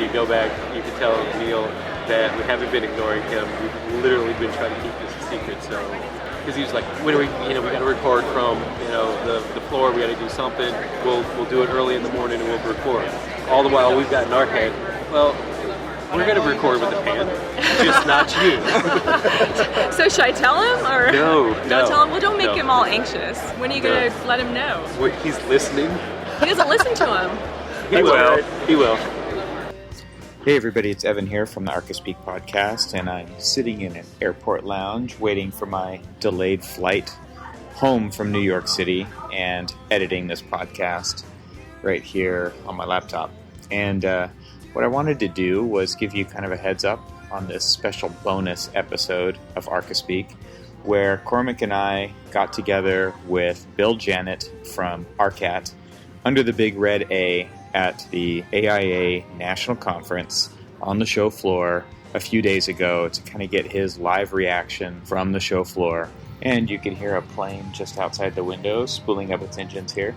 you go back, you can tell Neal that we haven't been ignoring him. We've literally been trying to keep this a secret. So, because he was like, when are we? We got to record from the floor. We got to do something. We'll do it early in the morning and we'll record. All the while we've got an ARCAT. Well, we're going to record with the pan, just not you. So should I tell him or no? Don't tell him. Well, don't make him all anxious. When are you going to let him know? Wait, he's listening. He doesn't listen to him. He will. He will. Hey everybody, it's Evan here from the Archispeak podcast, and I'm sitting in an airport lounge waiting for my delayed flight home from New York City and editing this podcast right here on my laptop. And what I wanted to do was give you kind of a heads up on this special bonus episode of Archispeak, where Cormac and I got together with Bill Jannot from ARCAT under the big red A at the AIA National Conference on the show floor a few days ago to kind of get his live reaction from the show floor. And you can hear a plane just outside the window spooling up its engines here.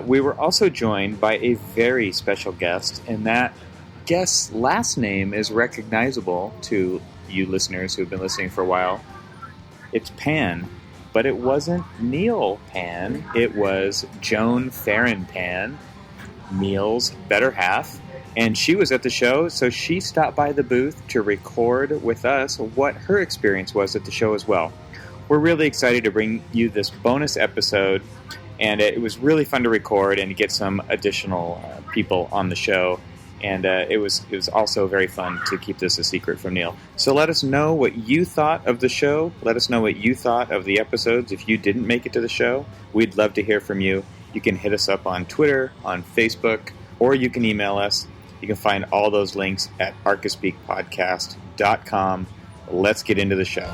We were also joined by a very special guest, and that guest's last name is recognizable to you listeners who have been listening for a while. It's Pann. But it wasn't Neal Pann, it was Joan Ferrin-Pann, Neal's better half, and she was at the show, so she stopped by the booth to record with us what her experience was at the show as well. We're really excited to bring you this bonus episode, and it was really fun to record and to get some additional people on the show. And it was also very fun to keep this a secret from Neal. So let us know what you thought of the show. Let us know what you thought of the episodes if you didn't make it to the show. We'd love to hear from you. You can hit us up on Twitter, on Facebook, or you can email us. You can find all those links at archispeakpodcast.com. Let's get into the show.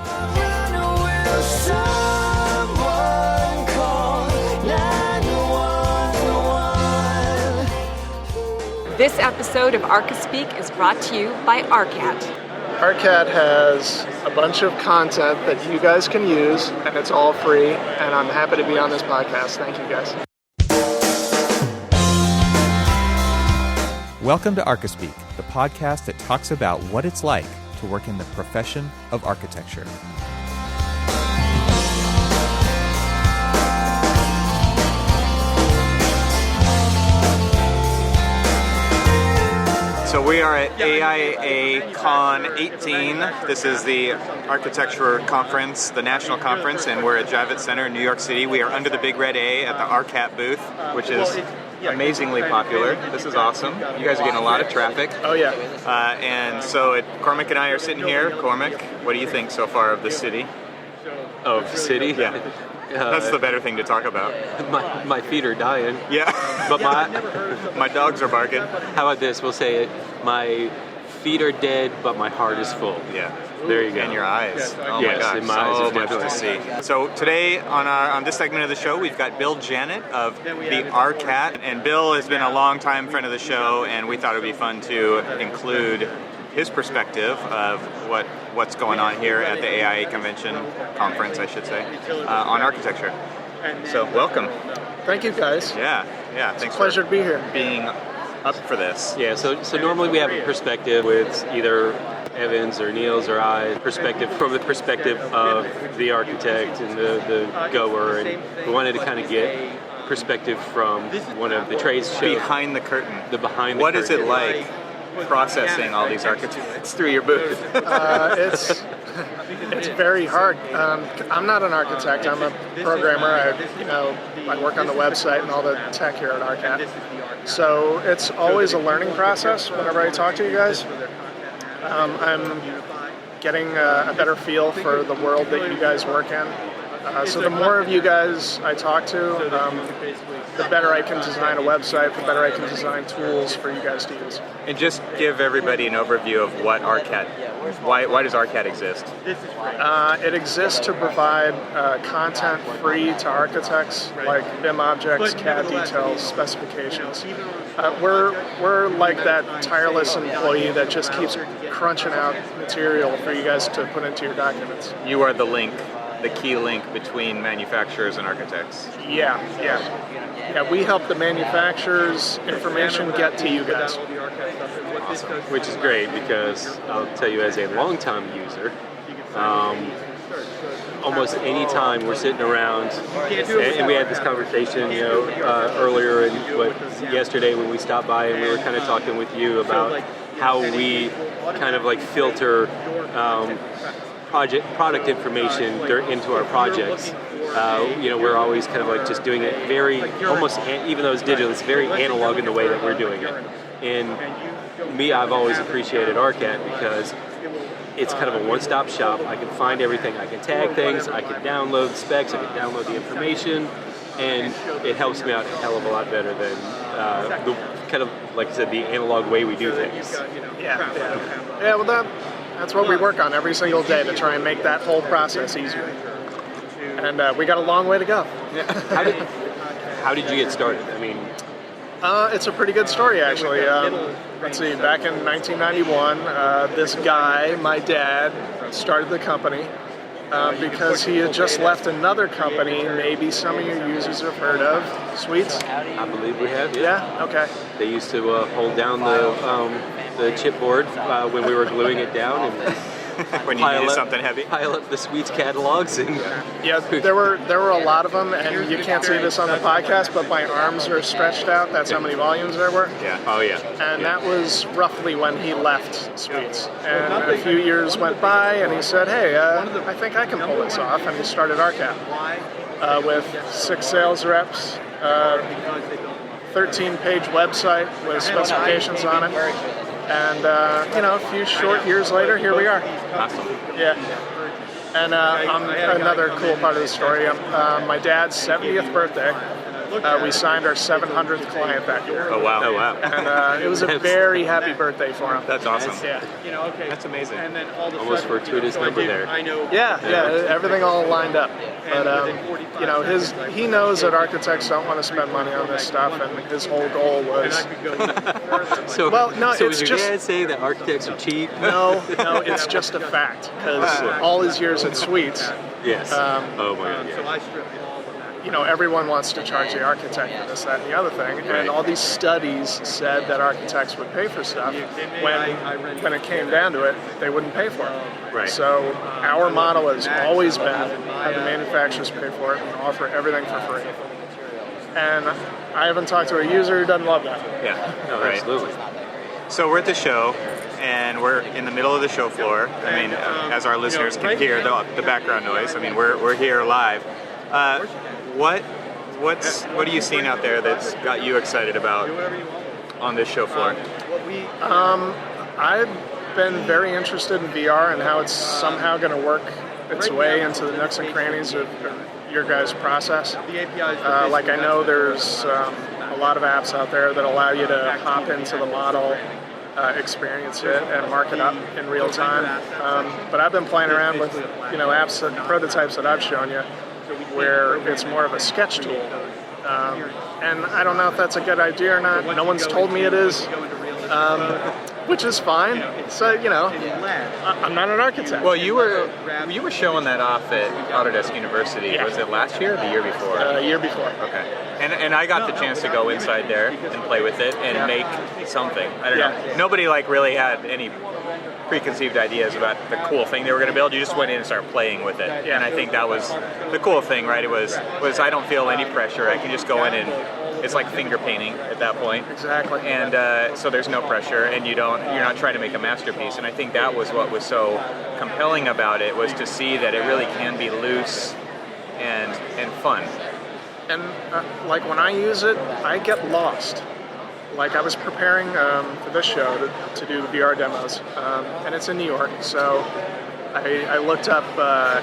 This episode of Archispeak is brought to you by ARCAT. ARCAT has a bunch of content that you guys can use, and it's all free, and I'm happy to be on this podcast. Thank you, guys. Welcome to Archispeak, the podcast that talks about what it's like to work in the profession of architecture. So we are at AIA Con 18. This is the architecture conference, the national conference, and we're at Javits Center in New York City. We are under the big red A at the ARCAT booth, which is amazingly popular. This is awesome. You guys are getting a lot of traffic. Oh, yeah. And so Cormac and I are sitting here. Cormac, what do you think so far of the city? Of the city? Yeah. That's the better thing to talk about. My feet are dying. Yeah. But my dogs are barking. How about this? We'll say it. My feet are dead, but my heart is full. Yeah. There you go. And your eyes. Oh yes, my gosh. in my eyes So much to see. So today on this segment of the show, we've got Bill Jannot of the ARCAT. And Bill has been a long-time friend of the show, and we thought it would be fun to include his perspective of what's going on here at the AIA conference, I should say, on architecture. So welcome. Thank you, guys. Yeah. Thanks. It's a pleasure to be here. Being up for this. Yeah, so normally we have a perspective with either Evan's or Neal's or I perspective from the perspective of the architect and the goer, and we wanted to kind of get perspective from one of the trades shows. Behind the curtain. What is it like processing all these architects through your booth? It's very hard. I'm not an architect. I'm a programmer. I work on the website and all the tech here at ARCAT. So it's always a learning process whenever I talk to you guys. I'm getting a better feel for the world that you guys work in. So the more of you guys I talk to, the better I can design a website, the better I can design tools for you guys to use. And just give everybody an overview of what ARCAT, why does ARCAT exist? It exists to provide content free to architects, like BIM objects, CAD details, specifications. We're like that tireless employee that just keeps crunching out material for you guys to put into your documents. You are the key link between manufacturers and architects. Yeah. we help the manufacturers' information get to you guys. Awesome. Which is great because I'll tell you, as a long-time user, almost any time we're sitting around, and we had this conversation, earlier yesterday when we stopped by, and we were kind of talking with you about how we kind of like filter product information into our projects. We're always kind of like just doing it very, almost, even though it's digital, it's very analog in the way that we're doing it. And me, I've always appreciated ARCAT because it's kind of a one-stop shop. I can find everything. I can tag things. I can download specs. I can download the information, and it helps me out a hell of a lot better than the kind of, like I said, the analog way we do things. Yeah. Well, that's what we work on every single day, to try and make that whole process easier. And we got a long way to go. How did you get started? I mean, it's a pretty good story, actually. Let's see, back in 1991, this guy, my dad, started the company because he had just left another company. Maybe some of your users have heard of Sweets. I believe we have. Yeah. Okay. They used to hold down the chipboard when we were gluing it down, and when you needed something heavy, pile up the Sweets catalogs, and there were a lot of them, and you can't see this on the podcast, but my arms are stretched out. That's how many volumes there were. Yeah. Oh yeah. And that was roughly when he left Sweets. And a few years went by, and he said, "Hey, I think I can pull this off," and he started ARCAT with 6 sales reps, 13-page website with specifications on it. And, a few short years later, here we are. Awesome. Yeah. And another cool part of the story, my dad's 70th birthday, we signed our 700th client that year. Oh, wow. And it was a very happy birthday for him. That's awesome. Yeah. That's amazing. Almost fortuitous number there. Yeah, everything all lined up. But, he knows that architects don't want to spend money on this stuff, and his whole goal was... So it's would your dad say that architects are cheap? No, it's just a fact, because all his years at Sweets... Yes. Oh, my God, yeah. Everyone wants to charge the architect for this, that, and the other thing, and all these studies said that architects would pay for stuff. When it came down to it, they wouldn't pay for it. Right. So our model has always been have the manufacturers pay for it and offer everything for free. And I haven't talked to a user who doesn't love that. Yeah, no, absolutely. So we're at the show, and we're in the middle of the show floor. I mean, as our listeners can hear the background noise. I mean, we're here live. What are you seeing out there that's got you excited about on this show floor? I've been very interested in VR and how it's somehow going to work its way into the nooks and crannies of your guys' process. Like I know there's a lot of apps out there that allow you to hop into the model, experience it, and mark it up in real time. But I've been playing around with apps, prototypes that I've shown you, where it's more of a sketch tool. And I don't know if that's a good idea or not. No one's told me it is, which is fine. So, I'm not an architect. Well, you were showing that off at Autodesk University. Yeah. Was it last year or the year before? Year before. Okay. And I got the chance to go inside there and play with it and make something. I don't know. Nobody really had any preconceived ideas about the cool thing they were going to build. You just went in and started playing with it. Yeah. And I think that was the cool thing, right? It was I don't feel any pressure. I can just go in and it's like finger painting at that point. Exactly. And so there's no pressure, and you're not trying to make a masterpiece. And I think that was what was so compelling about it, was to see that it really can be loose and fun. And when I use it, I get lost. Like I was preparing for this show to do VR demos, and it's in New York, so I looked up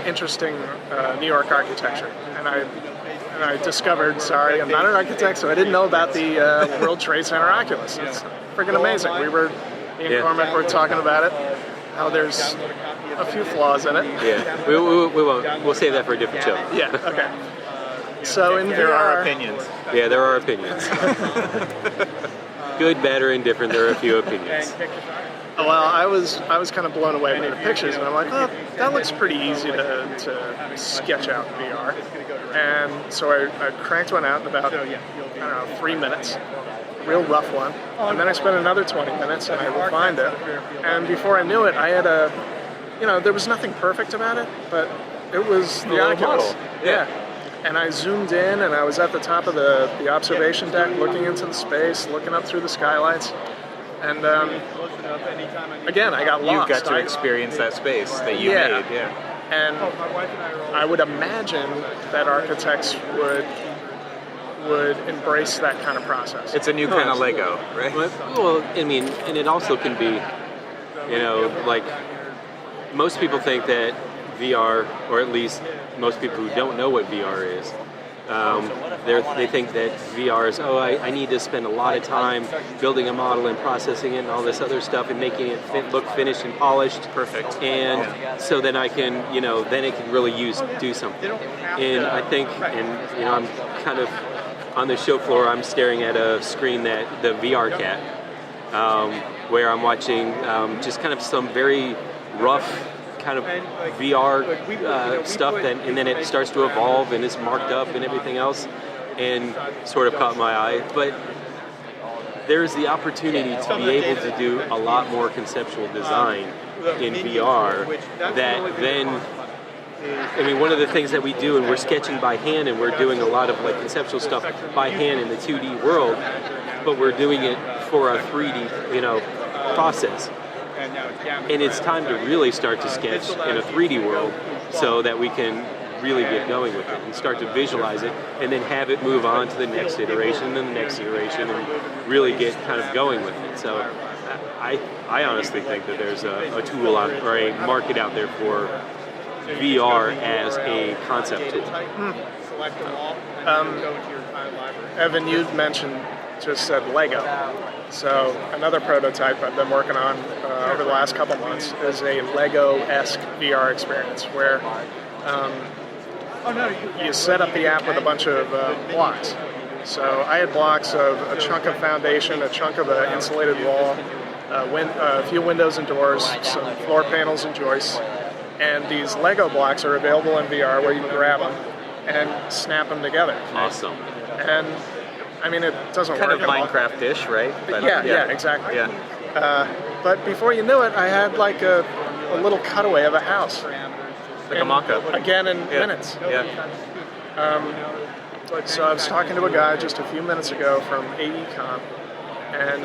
interesting New York architecture, and I discovered, sorry, I'm not an architect, so I didn't know about the World Trade Center Oculus. It's freaking amazing. Me and Cormac were talking about it, how there's a few flaws in it. Yeah, we won't. We'll save that for a different show. Yeah, okay. So in there VR, are opinions. Yeah, there are opinions. Good, bad, or indifferent, there are a few opinions. Well, I was kind of blown away by the pictures, and I'm like, oh, that looks pretty easy to sketch out in VR. And so I cranked one out in about, 3 minutes. Real rough one. And then I spent another 20 minutes and I refined it. And before I knew it, I had there was nothing perfect about it, but it was the Oculus. Yeah. And I zoomed in and I was at the top of the observation deck looking into the space, looking up through the skylights. And again, I got lost. You got to experience that space that you made. Yeah. And I would imagine that architects would embrace that kind of process. It's a new kind of Lego, right? Well, I mean, and it also can be, like most people think that VR, or at least most people who don't know what VR is, they think that VR is, I need to spend a lot of time building a model and processing it and all this other stuff and making it look finished and polished. Perfect. And so then I can, then it can really do something. And I think, I'm kind of on the show floor, I'm staring at a screen that the ARCAT, where I'm watching just kind of some very rough kind of VR stuff, and then it starts to evolve and it's marked up and everything else, and sort of caught my eye. But there's the opportunity to be able to do a lot more conceptual design in VR that then, one of the things that we do, and we're sketching by hand and we're doing a lot of like conceptual stuff by hand in the 2D world, but we're doing it for a 3D, process. And it's time to really start to sketch in a 3D world so that we can really get going with it and start to visualize it and then have it move on to the next iteration and the next iteration and really get kind of going with it. So I honestly think that there's a tool out, or a market out there for VR as a concept tool. Evan, you'd just said Lego. So another prototype I've been working on over the last couple months is a Lego-esque VR experience where you set up the app with a bunch of blocks. So I had blocks of a chunk of foundation, a chunk of an insulated wall, a few windows and doors, some floor panels and joists. And these Lego blocks are available in VR where you can grab them and snap them together. Awesome. And it doesn't kind work of Minecraft-ish, right? But yeah, exactly. Yeah. But before you knew it, I had like a little cutaway of a house. Like a mock-up. Again in minutes. Yeah. So I was talking to a guy just a few minutes ago from AECom, and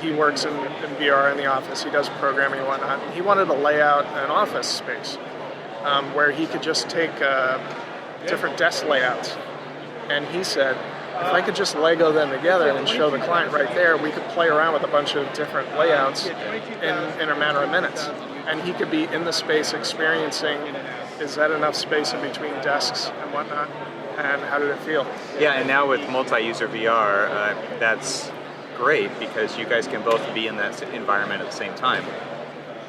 he works in VR in the office. He does programming and whatnot. He wanted to lay out an office space where he could just take different desk layouts. And he said, if I could just Lego them together and show the client right there, we could play around with a bunch of different layouts in a matter of minutes. And he could be in the space experiencing, is that enough space in between desks and whatnot? And how did it feel? Yeah, and now with multi-user VR, that's great because you guys can both be in that environment at the same time.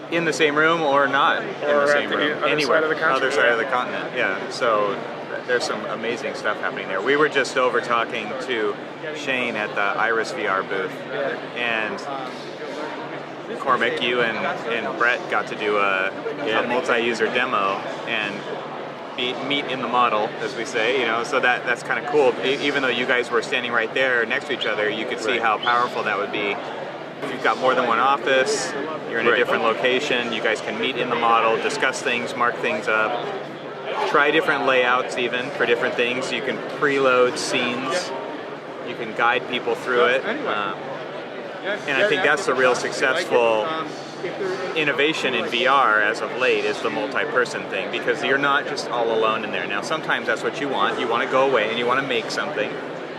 In the same room or not in the same room. Anywhere. Other side of the continent, yeah. So there's some amazing stuff happening there. We were just over talking to Shane at the Iris VR booth, and Cormac, you and Brett got to do a multi-user demo and meet in the model, as we say, so that's kind of cool. Even though you guys were standing right there next to each other, you could see how powerful that would be. If you've got more than one office, you're in a different location, you guys can meet in the model, discuss things, mark things up, try different layouts even for different things. You can preload scenes, you can guide people through it. And I think that's the real successful innovation in VR as of late is the multi-person thing, because you're not just all alone in there. Now sometimes that's what you want. You want to go away and you want to make something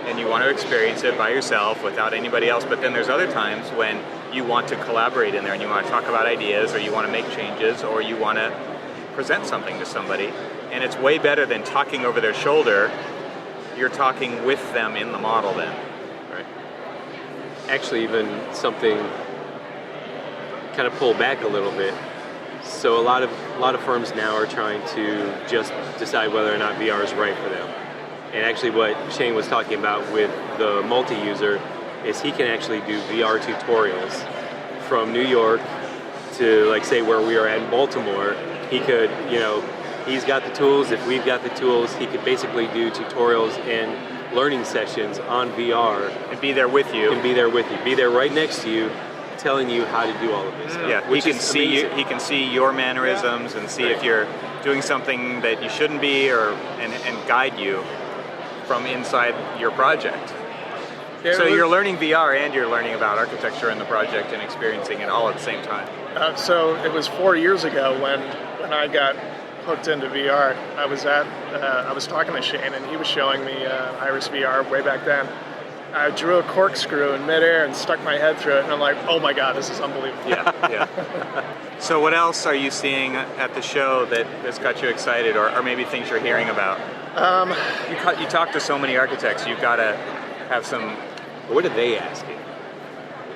and you want to experience it by yourself without anybody else, but then there's other times when you want to collaborate in there and you want to talk about ideas, or you want to make changes, or you want to present something to somebody, and it's way better than talking over their shoulder. You're talking with them in the model then. Right. Actually, even something kind of pull back a little bit. So a lot of firms now are trying to just decide whether or not VR is right for them. And actually what Shane was talking about with the multi-user is he can actually do VR tutorials from New York to, like, say where we are at in Baltimore. He could, he's got the tools. If we've got the tools, he could basically do tutorials and learning sessions on VR. And be there with you. Be there right next to you, telling you how to do all of this stuff. Yeah, he can see you, he can see your mannerisms and see if you're doing something that you shouldn't be, and guide you from inside your project. Yeah, So you're learning VR and you're learning about architecture in the project and experiencing it all at the same time. So it was 4 years ago when I got hooked into VR. I was talking to Shane, and he was showing me Iris VR way back then. I drew a corkscrew in midair and stuck my head through it, and I'm like, oh my god, this is unbelievable. Yeah. So what else are you seeing at the show that's got you excited, or maybe things you're hearing about? You talk to so many architects, you've got to have some... What are they asking?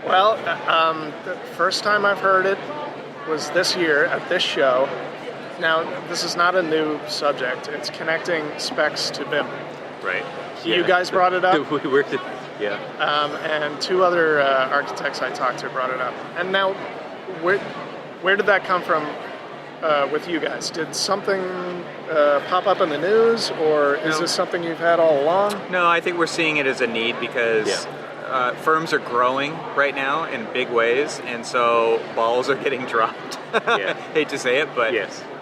Well, the first time I've heard it was this year at this show. Now, this is not a new subject. It's connecting specs to BIM. Right. You guys brought it up. We worked it. Yeah. And two other architects I talked to brought it up. And now, where did that come from with you guys? Did something pop up in the news, or is this something you've had all along? No, I think we're seeing it as a need because firms are growing right now in big ways, and so balls are getting dropped. Hate to say it, but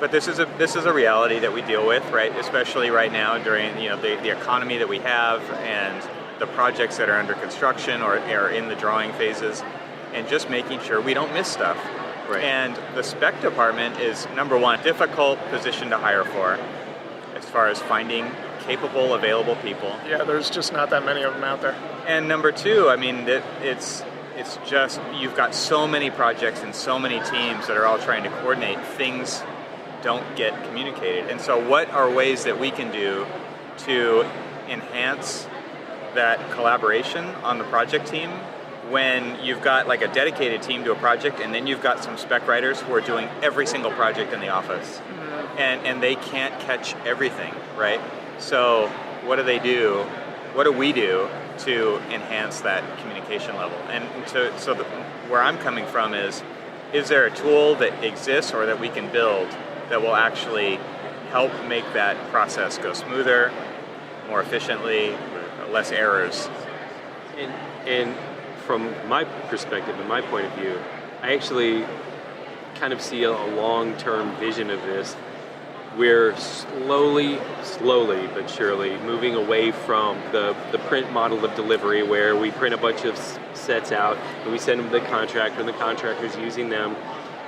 but this is a reality that we deal with, right? Especially right now during the economy that we have and the projects that are under construction or are in the drawing phases, and just making sure we don't miss stuff. Right. And the spec department is, number one, difficult position to hire for as far as finding capable, available people. Yeah, there's just not that many of them out there. And number two, I mean, it's just, you've got so many projects and so many teams that are all trying to coordinate. Things don't get communicated. And so what are ways that we can do to enhance that collaboration on the project team when you've got like a dedicated team to a project, and then you've got some spec writers who are doing every single project in the office, and they can't catch everything, right? So what do they do? What do we do to enhance that communication level? And where I'm coming from is there a tool that exists or that we can build that will actually help make that process go smoother, more efficiently, less errors? And from my perspective and my point of view, I actually kind of see a long-term vision of this. We're slowly but surely moving away from the print model of delivery, where we print a bunch of sets out and we send them to the contractor, and the contractor's using them.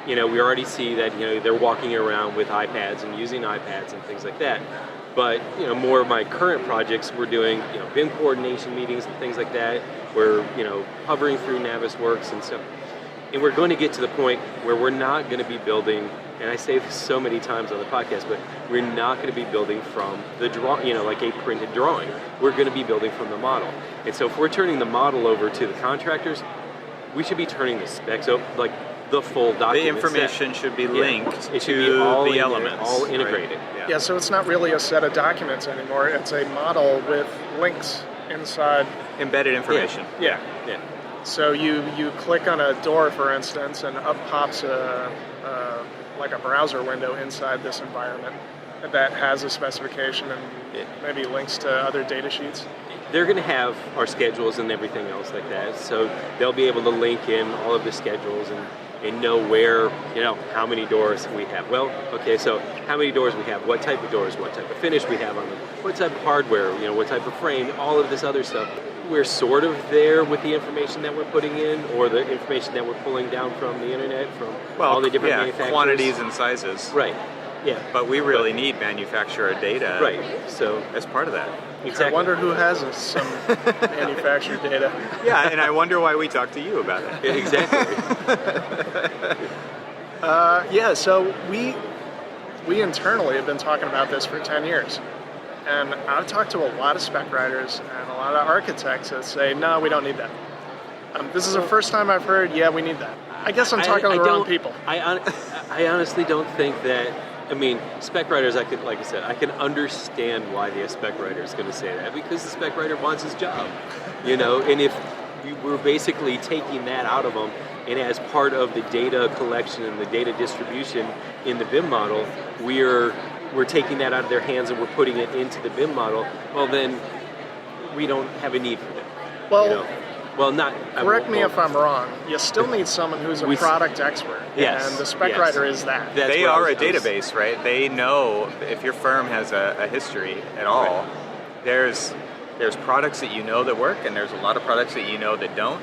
We already see that they're walking around with iPads and using iPads and things like that. But more of my current projects, we're doing BIM coordination meetings and things like that. We're hovering through Navisworks and stuff, and we're going to get to the point where we're not going to be building. And I say this so many times on the podcast, but we're not going to be building from the like a printed drawing. We're going to be building from the model. And so if we're turning the model over to the contractors, we should be turning the specs over, like the full document. The information should be linked it should to be all the elements. All integrated. Right? Yeah, so it's not really a set of documents anymore. It's a model with links inside. Embedded information. Yeah. So you click on a door, for instance, and up pops like a browser window inside this environment that has a specification and maybe links to other data sheets. They're going to have our schedules and everything else like that, so they'll be able to link in all of the schedules and know where, how many doors we have. Well, okay, so how many doors we have, what type of doors, what type of finish we have on them, what type of hardware, what type of frame, all of this other stuff. We're sort of there with the information that we're putting in, or the information that we're pulling down from the internet, from all the different manufacturers. Quantities and sizes. Right. Yeah. But we really need manufacturer data. Right. So as part of that. Exactly. I wonder who has some manufacturer data. Yeah, and I wonder why we talk to you about it. Exactly. So we internally have been talking about this for 10 years. And I've talked to a lot of spec writers and a lot of architects that say, no, we don't need that. This is the first time I've heard, we need that. I guess I'm talking to the wrong people. I honestly don't think that. I mean, spec writers, like I said, I can understand why the spec writer is going to say that, because the spec writer wants his job, and if we're basically taking that out of them, and as part of the data collection and the data distribution in the BIM model, we're we're taking that out of their hands and we're putting it into the BIM model, well then we don't have a need for them. Well, well, not. Correct me if I'm wrong. You still need someone who's a product expert. Yes. And the spec writer is that. They are a database, right? They know if your firm has a history at all. Right. There's products that you know that work, and there's a lot of products that you know that don't.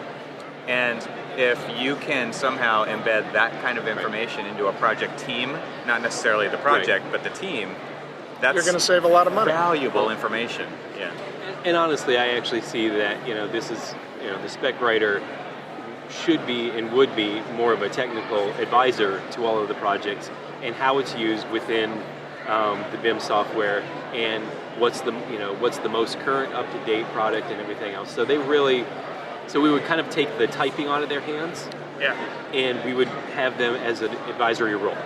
And if you can somehow embed that kind of information into a project team, not necessarily the project, but the team, that's you're going to save a lot of money. Valuable information. Yeah. And honestly, I actually see that, this is, the spec writer should be and would be more of a technical advisor to all of the projects and how it's used within the BIM software and what's the most current up-to-date product and everything else. So we would kind of take the typing out of their hands, and we would have them as an advisory role.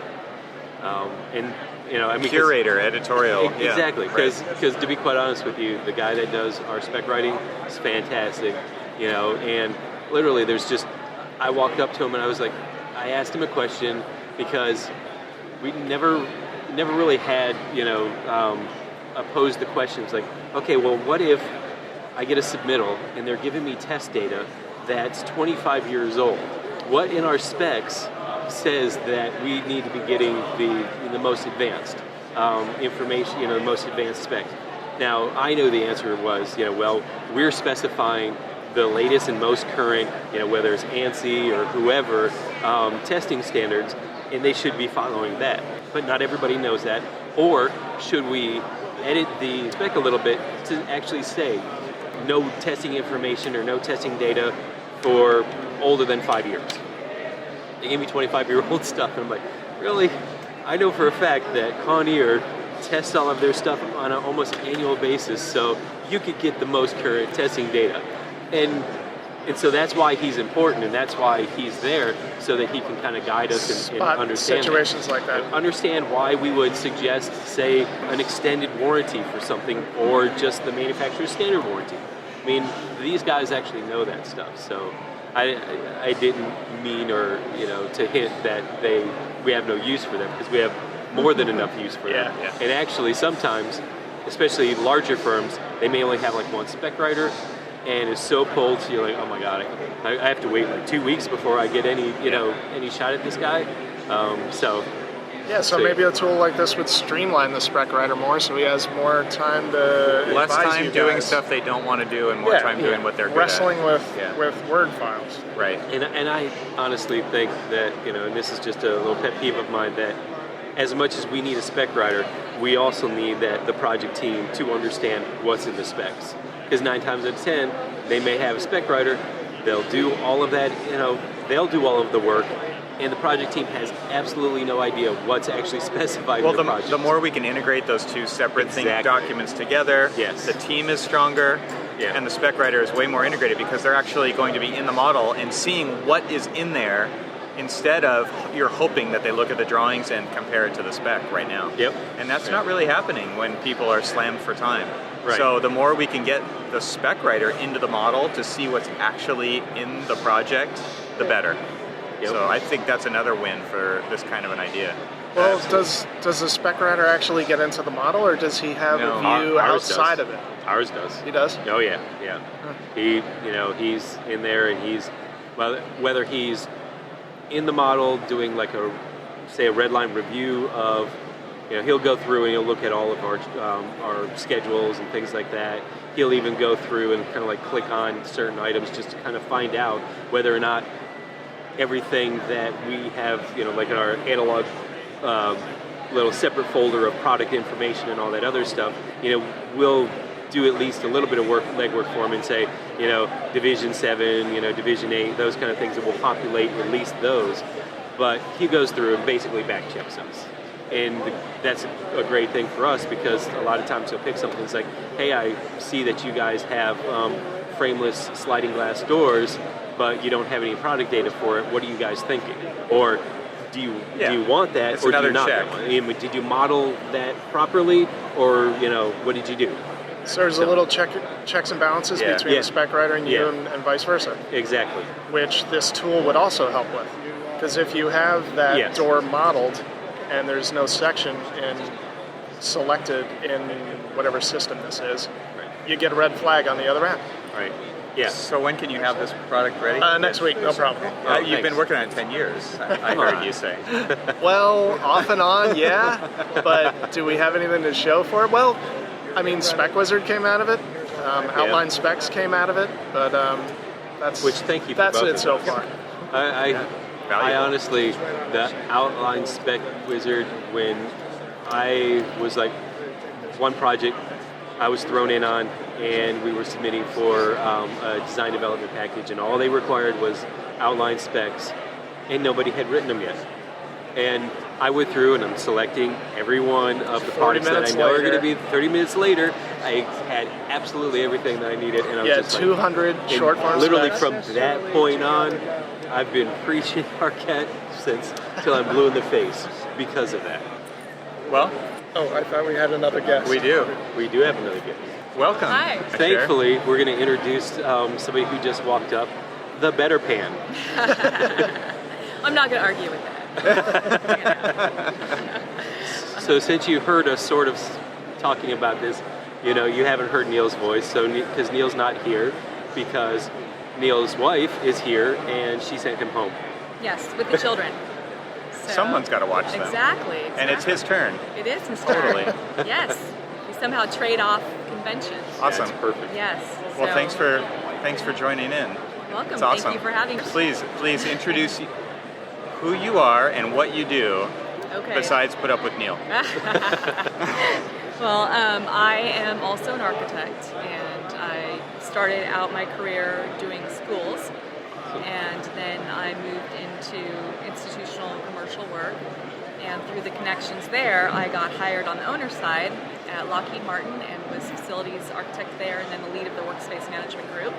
Curator, editorial. Exactly, because to be quite honest with you, the guy that does our spec writing is fantastic, and literally I walked up to him and I asked him a question because we never really had, posed the questions like, okay, well, what if I get a submittal and they're giving me test data that's 25 years old? What in our specs says that we need to be getting the most advanced information, the most advanced specs? Now, I know the answer was, we're specifying the latest and most current, whether it's ANSI or whoever, testing standards, and they should be following that. But not everybody knows that. Or should we edit the spec a little bit to actually say no testing information or no testing data for older than 5 years? They gave me 25-year-old stuff, and I'm like, really? I know for a fact that Conair tests all of their stuff on an almost annual basis, so you could get the most current testing data. And so that's why he's important, and that's why he's there, so that he can kind of guide us and understand situations like that. Understand why we would suggest, say, an extended warranty for something, or just the manufacturer's standard warranty. I mean, these guys actually know that stuff, so I didn't mean to hint that we have no use for them, because we have more than enough use for them. Yeah. And actually, sometimes, especially larger firms, they may only have like one spec writer, and it's so pulled, so you're like, oh my god, I have to wait like 2 weeks before I get any shot at this guy. So maybe a tool like this would streamline the spec writer more, so he has more time to less advise time you doing guys. Stuff they don't want to do, and more time doing what they're good wrestling at. with Word files. Right. And I honestly think that and this is just a little pet peeve of mine, that as much as we need a spec writer, we also need the project team to understand what's in the specs. Because 9 times out of 10, they may have a spec writer, they'll do all of that, they'll do all of the work, and the project team has absolutely no idea what's actually specified in the project. The more we can integrate those two separate documents together, the team is stronger, and the spec writer is way more integrated, because they're actually going to be in the model and seeing what is in there, instead of you're hoping that they look at the drawings and compare it to the spec right now. Yep. And that's not really happening when people are slammed for time. Right. So the more we can get the spec writer into the model to see what's actually in the project, the better. Yep. So I think that's another win for this kind of an idea. Well, does the spec writer actually get into the model, or does he have a view outside of it? Ours does. He does? Oh yeah. He, he's in there, and whether he's in the model doing like a red line review of, he'll go through and he'll look at all of our schedules and things like that. He'll even go through and kind of like click on certain items just to kind of find out whether or not everything that we have, like in our analog little separate folder of product information and all that other stuff, we'll do at least a little bit of legwork for him and say, Division 7, Division 8, those kind of things, that will populate at least those. But he goes through and basically back checks us. And that's a great thing for us, because a lot of times he'll pick something that's like, hey, I see that you guys have frameless sliding glass doors, but you don't have any product data for it. What are you guys thinking? Or do you want that, it's or do you not check. want it? Did you model that properly, or what did you do? So there's a little checks and balances between the spec writer and you, and vice versa. Exactly. Which this tool would also help with. Because if you have that door modeled and there's no section in selected in whatever system this is, you get a red flag on the other end. Right. Yeah. So when can you have this product ready? Next week, no problem. You've been working on it 10 years, I heard you say. Well, off and on, yeah. But do we have anything to show for it? Well, I mean, Spec Wizard came out of it. Outline Specs came out of it. But that's thank you for that's both it of so those. far. I honestly, the Outline Spec Wizard, when I was like one project I was thrown in on, and we were submitting for a design development package, and all they required was outline specs, and nobody had written them yet. And I went through and I'm selecting every one of the parts that I know are going to be 30 minutes later. I had absolutely everything that I needed, and I was just 200 like, short form literally specs. from that point on, I've been preaching ARCAT till I'm blue in the face because of that. Well, I thought we had another guest. we do. We do have another guest. Welcome. Hi. Thankfully, we're going to introduce somebody who just walked up, the Better Pan. I'm not going to argue with that. So since you heard us sort of talking about this, you haven't heard Neal's voice, so because Neal's not here, because Neal's wife is here and she sent him home. Yes, with the children. So, Someone's got to watch them. Exactly. And it's his turn. It is his Totally. turn. Yes. We somehow trade off conventions. Awesome. That's perfect. Yes. Well, so, thanks for joining in. welcome. It's awesome. Thank you for having me. Please introduce who you are and what you do Okay. besides put up with Neal. Well, I am also an architect, and I started out my career doing schools, and then I moved into institutional commercial work, and through the connections there, I got hired on the owner's side at Lockheed Martin and was facilities architect there, and then the lead of the workspace management group.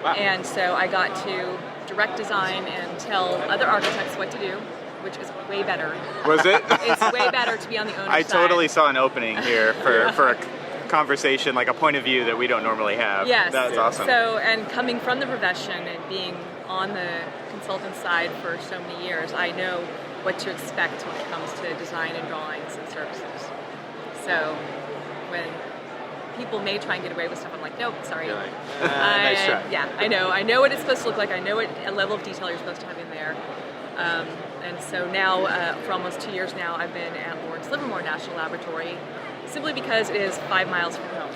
Wow. And so I got to direct design and tell other architects what to do, which is way better. Was it? It's way better to be on the owner's I side. totally saw an opening here for a conversation, like a point of view that we don't normally have. Yes. That's awesome. So, and coming from the profession and being on the consultant side for so many years, I know what to expect when it comes to design and drawings and services. So, when people may try and get away with stuff, I'm like, nope, sorry. You're like, nice try. Yeah, I know what it's supposed to look like. I know what a level of detail you're supposed to have in there. And so now, for almost 2 years now, I've been at Lawrence Livermore National Laboratory, simply because it is 5 miles from home.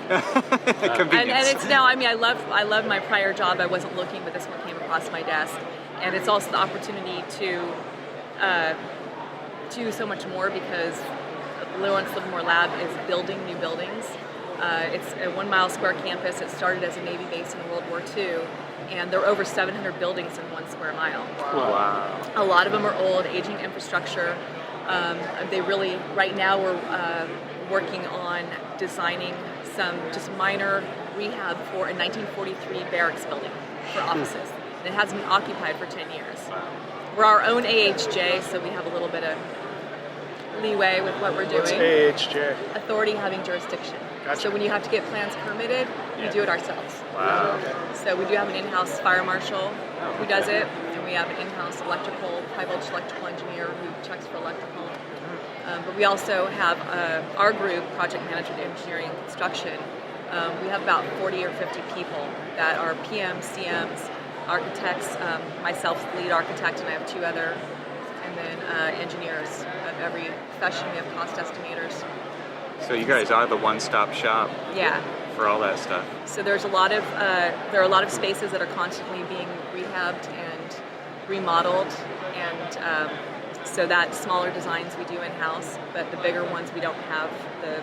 Convenience. And it's now, I mean, I love my prior job. I wasn't looking, but this one came across my desk. And it's also the opportunity to do so much more, because Lawrence Livermore Lab is building new buildings. It's a 1 mile square campus. It started as a Navy base in World War II. And there are over 700 buildings in 1 square mile. Wow. A lot of them are old, aging infrastructure. They really, right now we're working on designing some just minor rehab for a 1943 barracks building for offices. It hasn't been occupied for 10 years. We're our own AHJ, so we have a little bit of leeway with what we're doing. What's AHJ? Authority having jurisdiction. Gotcha. So when you have to get plans permitted, we do it ourselves. Wow. So we do have an in-house fire marshal who does it, and we have an in-house electrical, high-voltage electrical engineer who checks for electrical. But we also have our group, project management, engineering, and construction. We have about 40 or 50 people that are PMs, CMs, architects, myself, the lead architect, and I have 2 other, and then engineers of every profession. We have cost estimators. So you guys are the one-stop shop Yeah. for all that stuff. So there's a lot of there are a lot of spaces that are constantly being rehabbed and remodeled, and so that smaller designs we do in-house, but the bigger ones we don't have the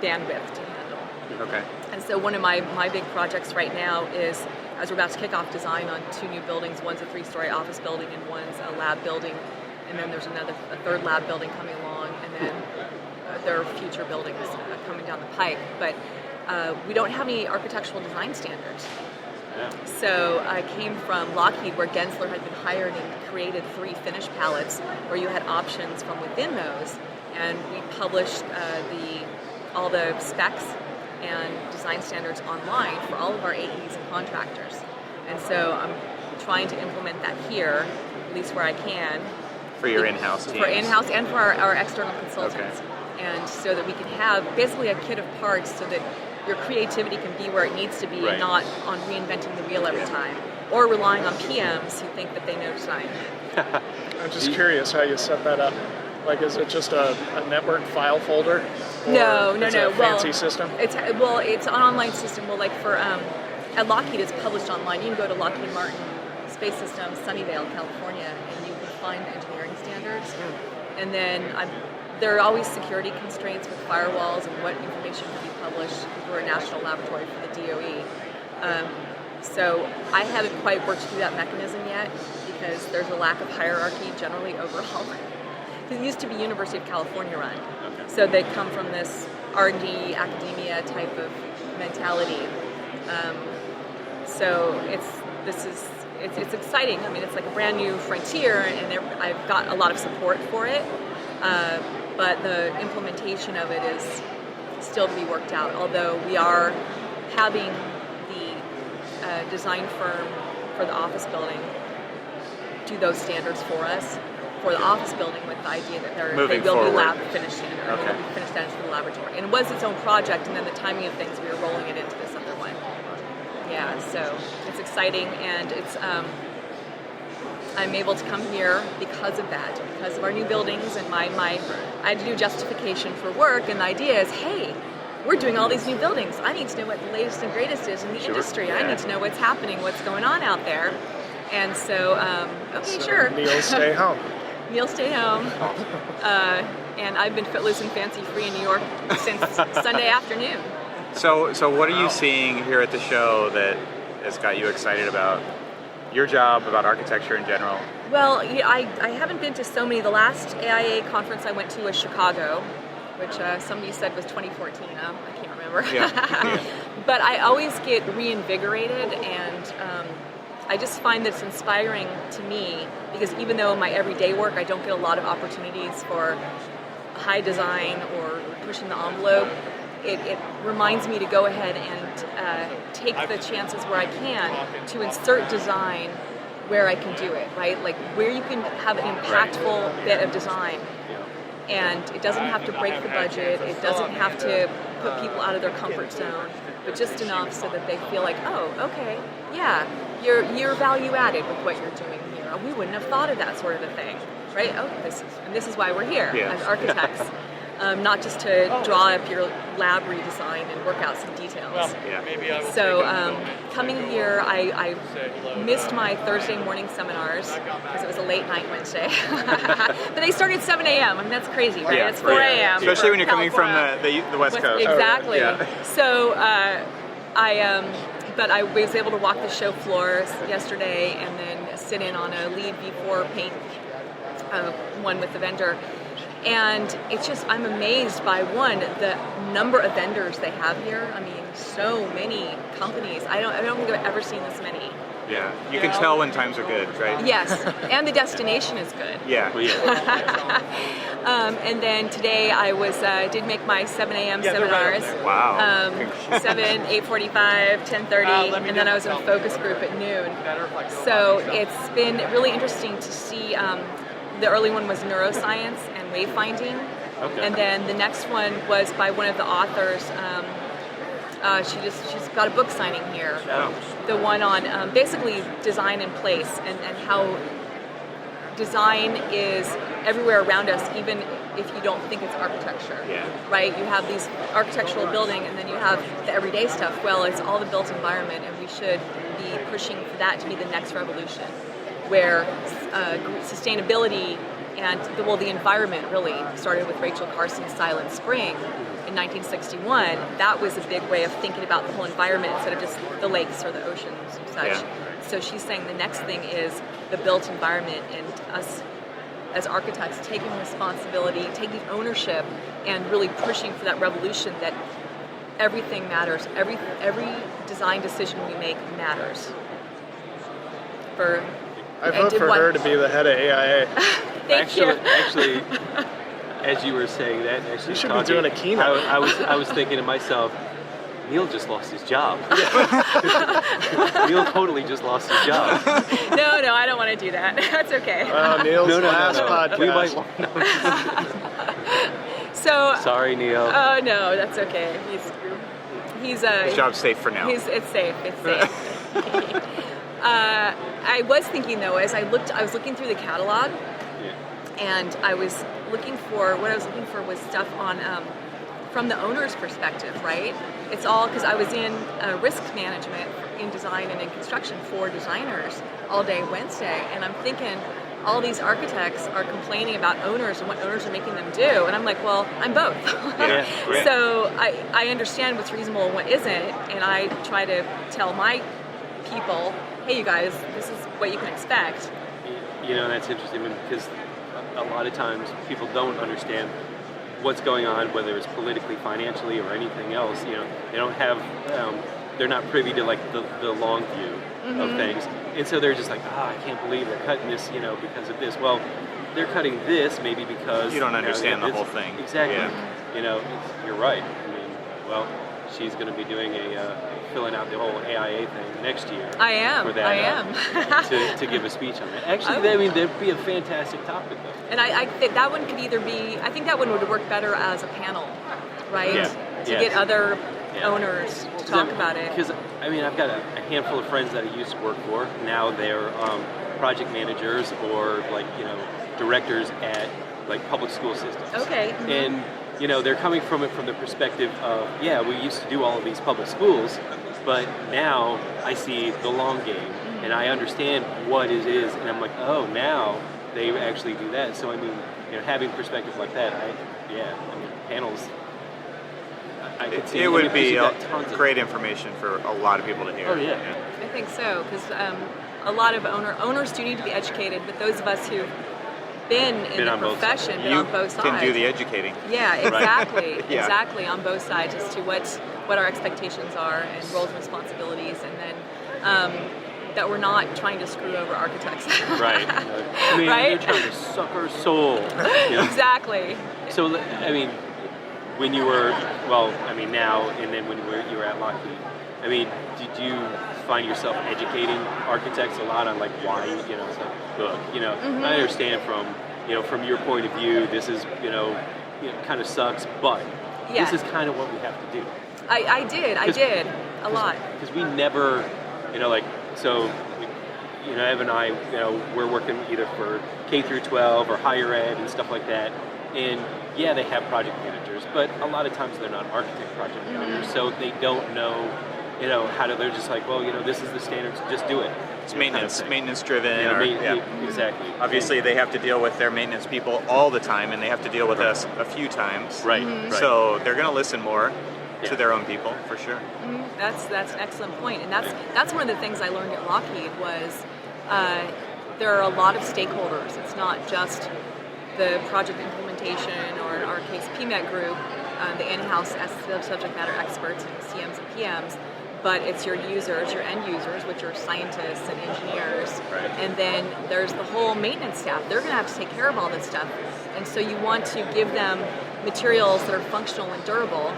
bandwidth to handle. Okay. And so one of my big projects right now is, as we're about to kick off design on 2 new buildings, one's a 3-story office building and one's a lab building, and then there's a 3rd lab building coming along, and then there are future buildings coming down the pike. But we don't have any architectural design standards. Yeah. So I came from Lockheed, where Gensler had been hired and created 3 finish palettes where you had options from within those, and we published all the specs and design standards online for all of our AEs and contractors. And so I'm trying to implement that here, at least where I can. For your in-house teams. For in-house and for our external consultants. Okay. and so that we can have basically a kit of parts so that your creativity can be where it needs to be Right. and not on reinventing the wheel every time, or relying on PMs who think that they know design. I'm just curious how you set that up. Like, is it just a network file folder? Or No. It's a fancy system? It's an online system. Well, like for at Lockheed, it's published online. You can go to Lockheed Martin Space Systems, Sunnyvale, California, and you can find engineering standards. And then there are always security constraints with firewalls and what information can be published. We're a national laboratory for the DOE. So I haven't quite worked through that mechanism yet because there's a lack of hierarchy generally overall. Because it used to be University of California run. Okay. So they come from this R&D academia type of mentality. So it's exciting. I mean, it's like a brand new frontier, and I've got a lot of support for it. But the implementation of it is still to be worked out. Although we are having the design firm for the office building do those standards for us for the office building, with the idea that they will be lab finished standard. Okay. They will be finished standards for the laboratory. And it was its own project, and then the timing of things, we were rolling it into this other one. Yeah, so it's exciting, and it's I'm able to come here because of that, because of our new buildings, and I had to do justification for work, and the idea is, hey, we're doing all these new buildings. I need to know what the latest and greatest is in the industry. Yeah. I need to know what's happening, what's going on out there. And so, sure. Neal, stay home. Neal, stay home. And I've been footloose and fancy-free in New York since Sunday afternoon. So what are you seeing here at the show that has got you excited about your job, about architecture in general? Well, yeah, I haven't been to so many. The last AIA conference I went to was Chicago, which somebody said was 2014. I can't remember. Yeah. But I always get reinvigorated, and I just find that it's inspiring to me, because even though in my everyday work I don't get a lot of opportunities for high design or pushing the envelope, it reminds me to go ahead and take the chances where I can to insert design where I can do it, right? Like where you can have an impactful bit of design. And it doesn't have to break the budget, it doesn't have to put people out of their comfort zone, but just enough so that they feel like, oh, okay, yeah, you're value added with what you're doing here. We wouldn't have thought of that sort of a thing, right? Oh, this is why we're here as architects. Not just to draw up your lab redesign and work out some details. So coming here, I missed my Thursday morning seminars because it was a late night Wednesday. But they started at 7 a.m. I mean, that's crazy, right? It's 4 a.m. Especially when you're coming from the West Coast. Exactly. Yeah. So but I was able to walk the show floor yesterday and then sit in on a lead V4 paint one with the vendor. And it's just, I'm amazed by the number of vendors they have here. I mean, so many companies. I don't think I've ever seen this many. Yeah, you can tell when times are good, right? Yes, and the destination is good. Yeah. And then today I did make my 7 a.m. seminars. Wow. 7, 8:45, 10:30, and then I was in a focus group at noon. So it's been really interesting to see. The early one was neuroscience and wayfinding, and then the next one was by one of the authors. She's got a book signing here. The one on basically design in place and how design is everywhere around us, even if you don't think it's architecture. Right? You have these architectural building, and then you have the everyday stuff. Well, it's all the built environment, and we should be pushing for that to be the next revolution, where sustainability and the environment really started with Rachel Carson's Silent Spring in 1961. That was a big way of thinking about the whole environment instead of just the lakes or the oceans and such. Yeah. So she's saying the next thing is the built environment, and us as architects taking responsibility, taking ownership, and really pushing for that revolution that everything matters. Every design decision we make matters. I vote for her to be the head of AIA. Actually, as you were saying that, you should be doing a keynote. I was thinking to myself, Neal just lost his job. Neal totally just lost his job. No, I don't want to do that. That's okay. Neal's last podcast. We might want So Sorry, Neal. Oh no, that's okay. He's His job's safe for now. It's safe. It's safe. I was thinking though, as I was looking through the catalog, and I was looking for was stuff on from the owner's perspective, right? It's all because I was in risk management in design and in construction for designers all day Wednesday, and I'm thinking all these architects are complaining about owners and what owners are making them do, and I'm like, well, I'm both. So I understand what's reasonable and what isn't, and I try to tell my people, hey, you guys, this is what you can expect. You know, that's interesting because a lot of times people don't understand what's going on, whether it's politically, financially, or anything else. You know, they don't have, they're not privy to like the long view of things, and so they're just like, I can't believe they're cutting this, you know, because of this. Well, they're cutting this maybe because you don't understand the whole thing. Exactly. Yeah. You know, you're right. I mean, well, she's going to be doing filling out the whole AIA thing next year. I am. For that, I am. to give a speech on that. Actually, I mean, that'd be a fantastic topic, though. And I think that one could either be, I think that one would work better as a panel, right? Yeah. To get other owners to talk about it. Because, I mean, I've got a handful of friends that I used to work for. Now they're project managers or, like, you know, directors at, like, public school systems. Okay. And, you know, they're coming from it from the perspective of, we used to do all of these public schools, but now I see the long game, and I understand what it is, and I'm like, oh, now they actually do that. So, I mean, you know, having perspective like that, I mean, panels, I could see. It would be great information for a lot of people to hear. Oh, yeah. I think so, because a lot of owners do need to be educated, but those of us who've been in the profession, been on both sides. You can do the educating. Yeah, exactly. Exactly, on both sides as to what our expectations are and roles and responsibilities, and then that we're not trying to screw over architects. Right. I mean, right? They're trying to suck our soul. You know? Exactly. So, I mean, when you were, now, and then when you were at Lockheed, I mean, did you find yourself educating architects a lot on, like, why, you know, it's like, look, you know, I understand from your point of view, this is, kind of sucks, but this is kind of what we have to do. I did a lot. Because we never, Ev and I, we're working either for K through 12 or higher ed and stuff like that. And they have project managers, but a lot of times they're not architect project managers, so they don't know, how to. They're just like, well, this is the standards, just do it. It's maintenance driven. Exactly. Obviously, they have to deal with their maintenance people all the time, and they have to deal with us a few times. Right. So they're going to listen more to their own people, for sure. That's an excellent point, and that's one of the things I learned at Lockheed was there are a lot of stakeholders. It's not just the project implementation, or in our case, PMET group, the in-house subject matter experts, CMs and PMs, but it's your users, your end users, which are scientists and engineers, and then there's the whole maintenance staff. They're going to have to take care of all this stuff, and so you want to give them materials that are functional and durable,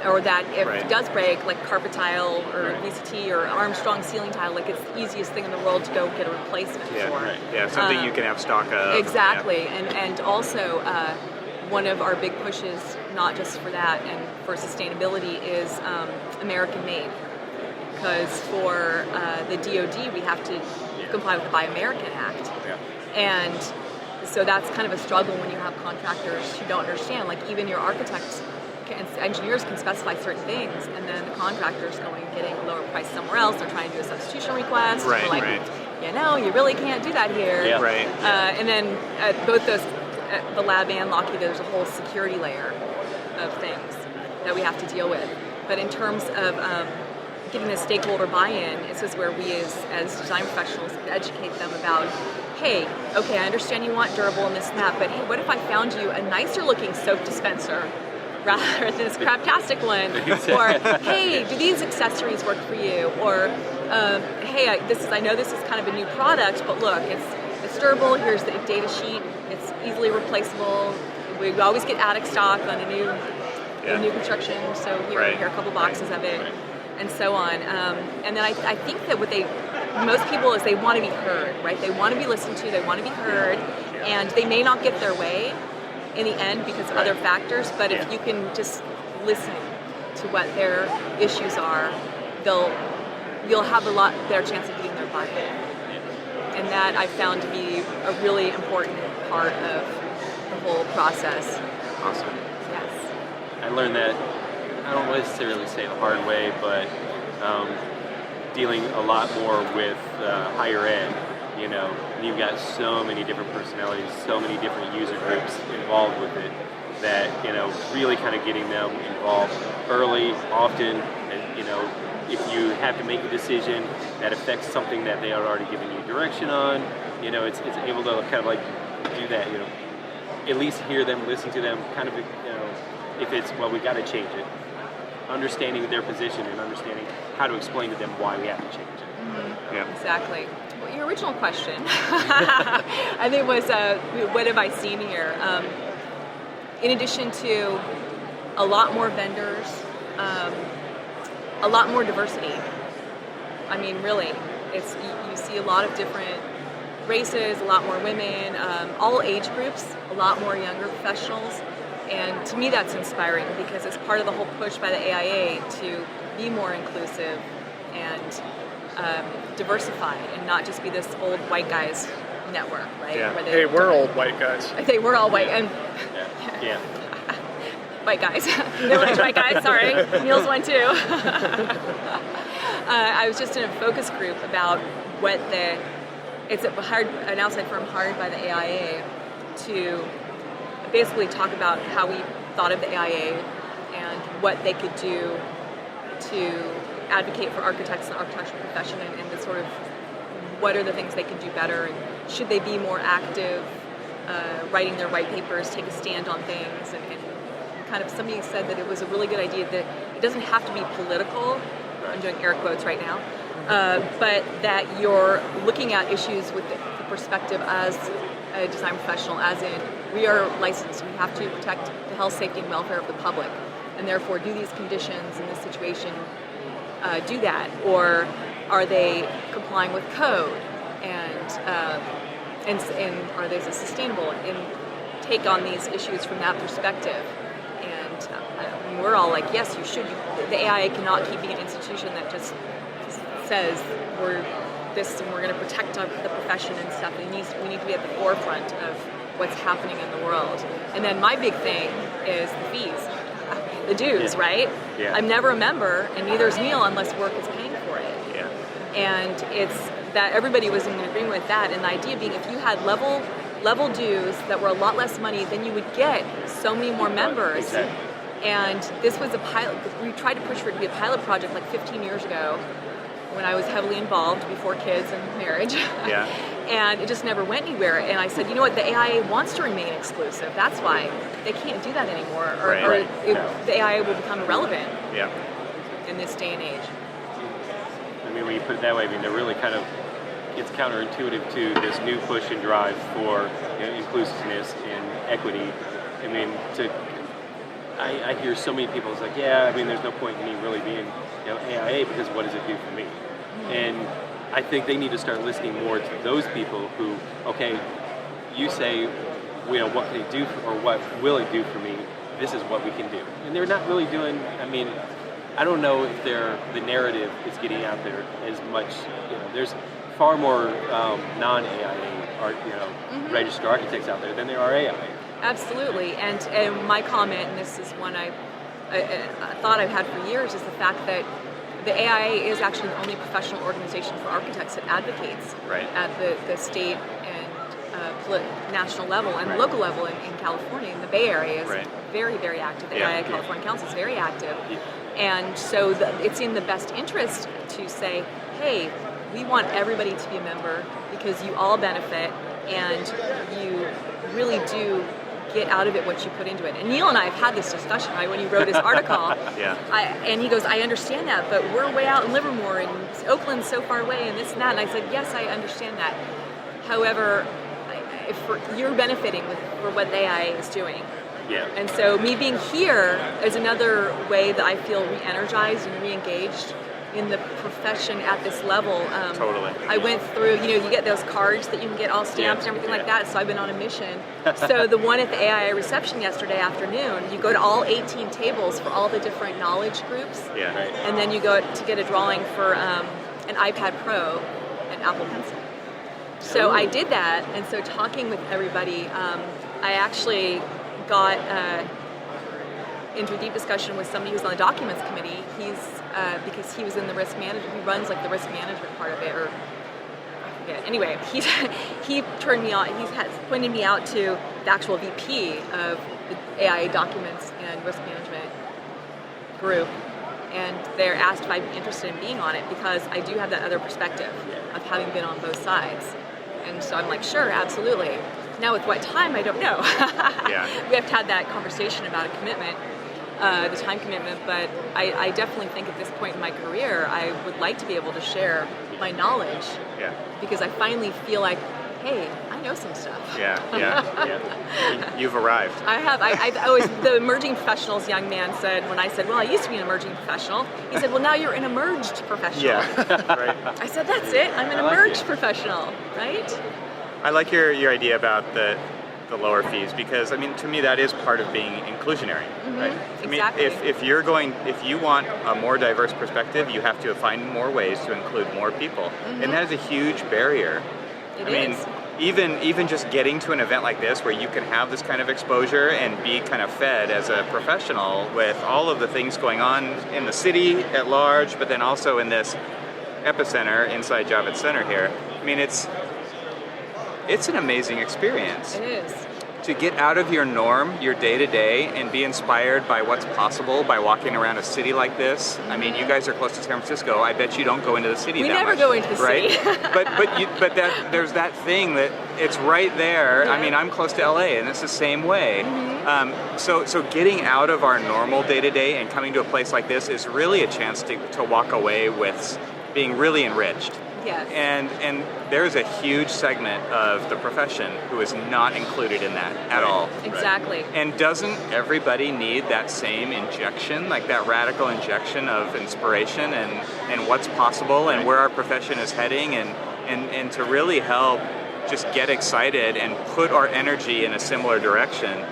or that if it does break, like carpet tile or VCT or Armstrong ceiling tile, like it's the easiest thing in the world to go get a replacement for. Something you can have stock of. Exactly, and also one of our big pushes, not just for that and for sustainability, is American made. Because for the DoD, we have to comply with the Buy American Act. And so that's kind of a struggle when you have contractors who don't understand. Like even your architects and engineers can specify certain things, and then the contractor's going and getting a lower price somewhere else. They're trying to do a substitution request. You really can't do that here. And then at both those, the lab and Lockheed, there's a whole security layer of things that we have to deal with. But in terms of getting the stakeholder buy-in, this is where we as design professionals educate them about, hey, okay, I understand you want durable and this and that, but hey, what if I found you a nicer looking soap dispenser rather than this craptastic one? Or, hey, do these accessories work for you? Or, hey, I know this is kind of a new product, but look, it's durable. Here's the data sheet. It's easily replaceable. We always get attic stock on a new construction, so here are a couple boxes of it, and so on. And then I think that most people is they want to be heard, right? They want to be listened to. They want to be heard, and they may not get their way. in the end because of other factors, but if you can just listen to what their issues are, you'll have a lot better chance of getting their buy-in. And that I found to be a really important part of the whole process. Awesome. Yes. I learned that, I don't necessarily say the hard way, but dealing a lot more with higher ed, you know, you've got so many different personalities, so many different user groups involved with it, that, you know, really kind of getting them involved early, often, and, you know, if you have to make a decision that affects something that they are already giving you direction on, you know, it's able to kind of like do that, you know, at least hear them, listen to them, kind of, you know, if it's, well, we got to change it, understanding their position and understanding how to explain to them why we have to change it. Mm-hmm. Yeah. Exactly. Well, your original question, I think, was what have I seen here? In addition to a lot more vendors, a lot more diversity. I mean, really, it's you see a lot of different races, a lot more women, all age groups, a lot more younger professionals, and to me that's inspiring because it's part of the whole push by the AIA to be more inclusive and diversified and not just be this old white guys network, right? Yeah. Where Hey, we're old white guys. I think we're all white and Yeah. white guys. Middle-aged white guys, sorry. Neal's one too. I was just in a focus group about what it's an outside firm hired by the AIA to basically talk about how we thought of the AIA and what they could do to advocate for architects and the architectural profession and the sort of what are the things they can do better and should they be more active, writing their white papers, take a stand on things, and kind of somebody said that it was a really good idea that it doesn't have to be political. I'm doing air quotes right now, but that you're looking at issues with the perspective as a design professional, as in we are licensed, we have to protect the health, safety, and welfare of the public, and therefore do these conditions in this situation do that, or are they complying with code, and are they sustainable, and take on these issues from that perspective. And we're all like, yes, you should. The AIA cannot keep being an institution that just says we're this and we're going to protect the profession and stuff. We need to be at the forefront of what's happening in the world. And then my big thing is the fees, the dues, right? Yeah. I'm never a member, and neither is Neal unless work is paying for it. Yeah. And it's that everybody was in agreement with that. And the idea being, if you had level dues that were a lot less money, then you would get so many more members. Exactly. And this was a pilot. We tried to push for it to be a pilot project like 15 years ago when I was heavily involved before kids and marriage. Yeah. And it just never went anywhere. And I said, you know what, the AIA wants to remain exclusive. That's why they can't do that anymore. The AIA will become irrelevant in this day and age. I mean, when you put it that way, I mean, they're really kind of, it's counterintuitive to this new push and drive for, you know, inclusiveness and equity. I mean, I hear so many people, it's like, yeah, I mean, there's no point in me really being, you know, AIA because what does it do for me? Mm-hmm. And I think they need to start listening more to those people who, okay, you say, you know, what can it do or what will it do for me? This is what we can do. And they're not really doing, I mean, I don't know if the narrative is getting out there as much, you know, there's far more non-AIA registered architects out there than there are AIA. Absolutely, and my comment, and this is one I thought I've had for years, is the fact that the AIA is actually the only professional organization for architects that advocates at the state and national level and local level in California. In the Bay Area is very, very active. The AIA California Council is very active. Yeah. And so it's in the best interest to say, hey, we want everybody to be a member because you all benefit and you really do get out of it what you put into it. And Neal and I have had this discussion, right, when he wrote his article. And he goes, I understand that, but we're way out in Livermore and Oakland's so far away and this and that. And I said, yes, I understand that. However, you're benefiting for what the AIA is doing. Yeah. And so me being here is another way that I feel re-energized and re-engaged in the profession at this level. Totally. I went through, you get those cards that you can get all stamped and everything like that, so I've been on a mission. So the one at the AIA reception yesterday afternoon, you go to all 18 tables for all the different knowledge groups, and then you go to get a drawing for an iPad Pro and Apple Pencil. So I did that, and so talking with everybody, I actually got into a deep discussion with somebody who's on the documents committee. He's because he was in the risk management, he runs like the risk management part of it, or I forget. Anyway, he turned me on. He's pointed me out to the actual VP of the AIA documents and risk management group, and they're asked if I'd be interested in being on it because I do have that other perspective of having been on both sides. And so I'm like, sure, absolutely. Now with what time, I don't know. We have to have that conversation about a commitment, the time commitment, but I definitely think at this point in my career, I would like to be able to share my knowledge because I finally feel like, hey, I know some stuff. You've arrived. I have. I always, the emerging professionals young man said, when I said, well, I used to be an emerging professional, he said, well, now you're an emerged professional. Right. I said, that's it. I'm an emerged professional, right? I like your idea about the lower fees because, I mean, to me, that is part of being inclusionary, right? I mean, Exactly. if you want a more diverse perspective, you have to find more ways to include more people. And that is a huge barrier. It I mean, is. even just getting to an event like this where you can have this kind of exposure and be kind of fed as a professional with all of the things going on in the city at large, but then also in this epicenter inside Javits Center here. I mean, it's an amazing experience. It is. To get out of your norm, your day-to-day, and be inspired by what's possible by walking around a city like this. I mean, you guys are close to San Francisco. I bet you don't go into the city We that never much. go into the right? city. but there's that thing that it's right there. Yeah. I mean, I'm close to LA, and it's the same way. So getting out of our normal day-to-day and coming to a place like this is really a chance to walk away with being really enriched. Yes. And there's a huge segment of the profession who is not included in that at all. Exactly. And doesn't everybody need that same injection, like that radical injection of inspiration and what's possible and where our profession is heading and to really help just get excited and put our energy in a similar direction?